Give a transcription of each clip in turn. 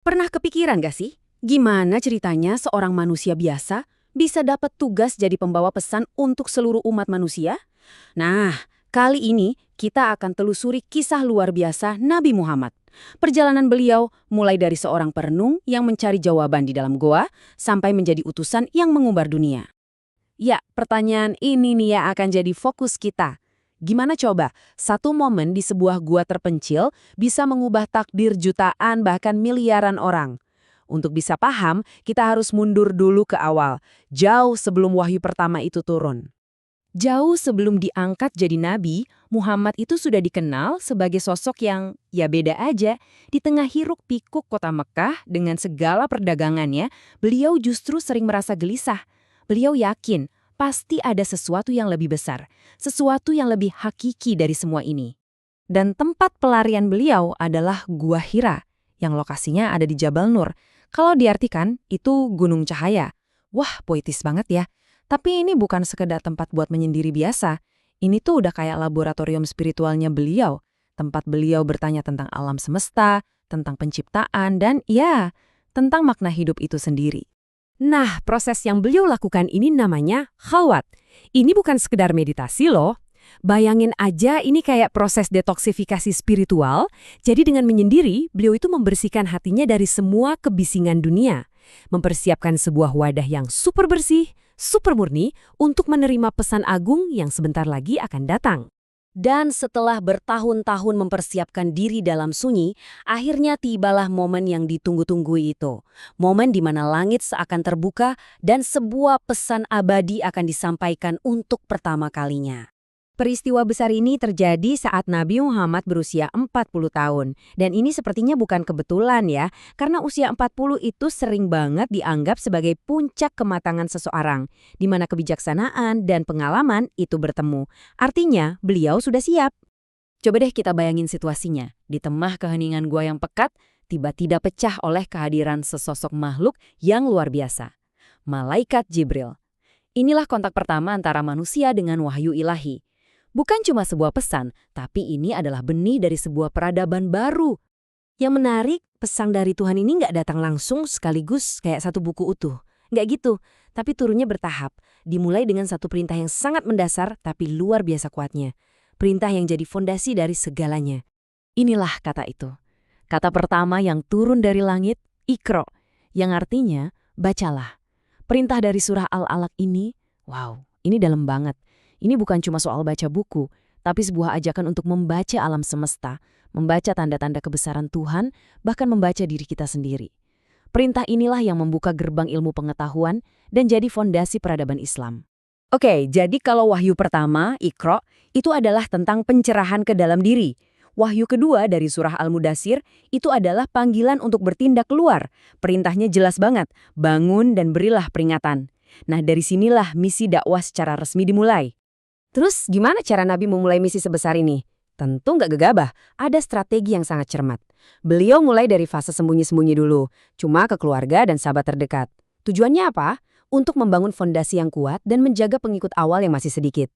Pernah kepikiran gak sih? Gimana ceritanya seorang manusia biasa bisa dapat tugas jadi pembawa pesan untuk seluruh umat manusia? Nah, kali ini kita akan telusuri kisah luar biasa Nabi Muhammad. Perjalanan beliau mulai dari seorang perenung yang mencari jawaban di dalam goa sampai menjadi utusan yang mengumbar dunia. Ya, pertanyaan ini nih yang akan jadi fokus kita. Gimana coba, satu momen di sebuah gua terpencil bisa mengubah takdir jutaan bahkan miliaran orang? Untuk bisa paham, kita harus mundur dulu ke awal, jauh sebelum wahyu pertama itu turun. Jauh sebelum diangkat jadi nabi, Muhammad itu sudah dikenal sebagai sosok yang, ya beda aja. Di tengah hiruk-pikuk kota Mekah dengan segala perdagangannya, beliau justru sering merasa gelisah. Beliau yakin, pasti ada sesuatu yang lebih besar, sesuatu yang lebih hakiki dari semua ini. Dan tempat pelarian beliau adalah Gua Hira, yang lokasinya ada di Jabal Nur. Kalau diartikan, itu gunung cahaya. Wah, poetis banget ya. Tapi ini bukan sekedar tempat buat menyendiri biasa. Ini tuh udah kayak laboratorium spiritualnya beliau. Tempat beliau bertanya tentang alam semesta, tentang penciptaan, dan ya, tentang makna hidup itu sendiri. Nah, proses yang beliau lakukan ini namanya khalwat. Ini bukan sekedar meditasi loh. Bayangin aja ini kayak proses detoksifikasi spiritual. Jadi dengan menyendiri, beliau itu membersihkan hatinya dari semua kebisingan dunia. Mempersiapkan sebuah wadah yang super bersih, super murni untuk menerima pesan agung yang sebentar lagi akan datang. Dan setelah bertahun-tahun mempersiapkan diri dalam sunyi, akhirnya tibalah momen yang ditunggu-tunggu itu. Momen di mana langit seakan terbuka dan sebuah pesan abadi akan disampaikan untuk pertama kalinya. Peristiwa besar ini terjadi saat Nabi Muhammad berusia 40 tahun. Dan ini sepertinya bukan kebetulan ya, karena usia 40 itu sering banget dianggap sebagai puncak kematangan seseorang, di mana kebijaksanaan dan pengalaman itu bertemu. Artinya, beliau sudah siap. Coba deh kita bayangin situasinya. Di tengah keheningan gua yang pekat, tiba-tiba pecah oleh kehadiran sesosok makhluk yang luar biasa. Malaikat Jibril. Inilah kontak pertama antara manusia dengan wahyu ilahi. Bukan cuma sebuah pesan, tapi ini adalah benih dari sebuah peradaban baru. Yang menarik, pesan dari Tuhan ini nggak datang langsung sekaligus kayak satu buku utuh. Nggak gitu, tapi turunnya bertahap. Dimulai dengan satu perintah yang sangat mendasar, tapi luar biasa kuatnya. Perintah yang jadi fondasi dari segalanya. Inilah kata itu. Kata pertama yang turun dari langit, Iqra, yang artinya, bacalah. Perintah dari surah Al-Alaq ini, wow, ini dalam banget. Ini bukan cuma soal baca buku, tapi sebuah ajakan untuk membaca alam semesta, membaca tanda-tanda kebesaran Tuhan, bahkan membaca diri kita sendiri. Perintah inilah yang membuka gerbang ilmu pengetahuan dan jadi fondasi peradaban Islam. Oke, jadi kalau wahyu pertama, Iqra, itu adalah tentang pencerahan ke dalam diri. Wahyu kedua dari surah Al-Mudaththir itu adalah panggilan untuk bertindak keluar. Perintahnya jelas banget, bangun dan berilah peringatan. Nah, dari sinilah misi dakwah secara resmi dimulai. Terus gimana cara Nabi memulai misi sebesar ini? Tentu nggak gegabah, ada strategi yang sangat cermat. Beliau mulai dari fase sembunyi-sembunyi dulu, cuma ke keluarga dan sahabat terdekat. Tujuannya apa? Untuk membangun fondasi yang kuat dan menjaga pengikut awal yang masih sedikit.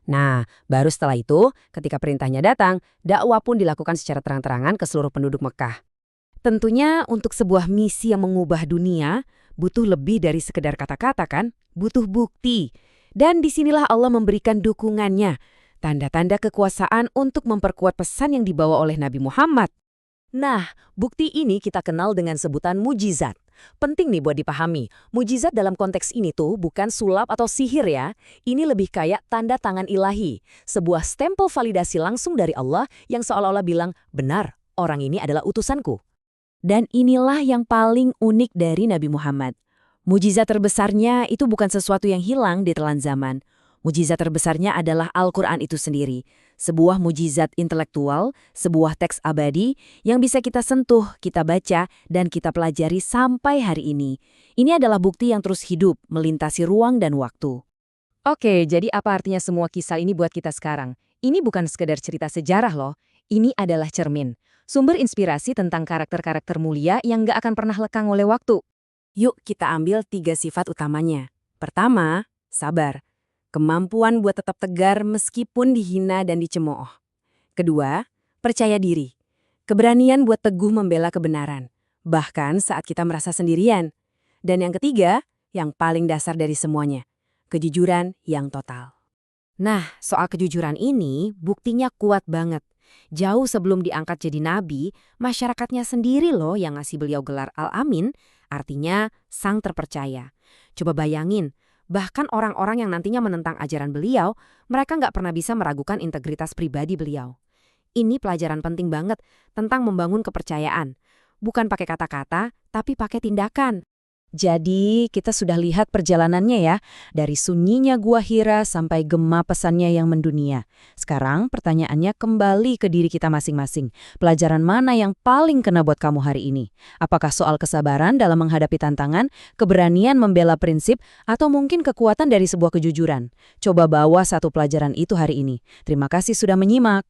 Nah, baru setelah itu, ketika perintahnya datang, dakwah pun dilakukan secara terang-terangan ke seluruh penduduk Mekah. Tentunya untuk sebuah misi yang mengubah dunia, butuh lebih dari sekedar kata-kata kan? Butuh bukti. Dan disinilah Allah memberikan dukungannya, tanda-tanda kekuasaan untuk memperkuat pesan yang dibawa oleh Nabi Muhammad. Nah, bukti ini kita kenal dengan sebutan mujizat. Penting nih buat dipahami, mujizat dalam konteks ini tuh bukan sulap atau sihir ya. Ini lebih kayak tanda tangan ilahi, sebuah stempel validasi langsung dari Allah yang seolah-olah bilang, benar, orang ini adalah utusanku. Dan inilah yang paling unik dari Nabi Muhammad. Mujizat terbesarnya itu bukan sesuatu yang hilang di telan zaman. Mujizat terbesarnya adalah Al-Quran itu sendiri. Sebuah mujizat intelektual, sebuah teks abadi yang bisa kita sentuh, kita baca, dan kita pelajari sampai hari ini. Ini adalah bukti yang terus hidup, melintasi ruang dan waktu. Oke, jadi apa artinya semua kisah ini buat kita sekarang? Ini bukan sekedar cerita sejarah loh. Ini adalah cermin. Sumber inspirasi tentang karakter-karakter mulia yang nggak akan pernah lekang oleh waktu. Yuk kita ambil 3 sifat utamanya. Pertama, sabar. Kemampuan buat tetap tegar meskipun dihina dan dicemooh. Kedua, percaya diri. Keberanian buat teguh membela kebenaran. bahkan saat kita merasa sendirian. Dan yang ketiga, yang paling dasar dari semuanya, kejujuran yang total. Nah, soal kejujuran ini buktinya kuat banget. Jauh sebelum diangkat jadi nabi, masyarakatnya sendiri loh yang ngasih beliau gelar Al-Amin, artinya sang terpercaya. Coba bayangin, bahkan orang-orang yang nantinya menentang ajaran beliau, mereka nggak pernah bisa meragukan integritas pribadi beliau. Ini pelajaran penting banget tentang membangun kepercayaan. Bukan pakai kata-kata, tapi pakai tindakan. Jadi, kita sudah lihat perjalanannya ya, dari sunyinya Gua Hira sampai gema pesannya yang mendunia. Sekarang pertanyaannya kembali ke diri kita masing-masing. Pelajaran mana yang paling kena buat kamu hari ini? Apakah soal kesabaran dalam menghadapi tantangan, keberanian membela prinsip, atau mungkin kekuatan dari sebuah kejujuran? Coba bawa satu pelajaran itu hari ini. Terima kasih sudah menyimak.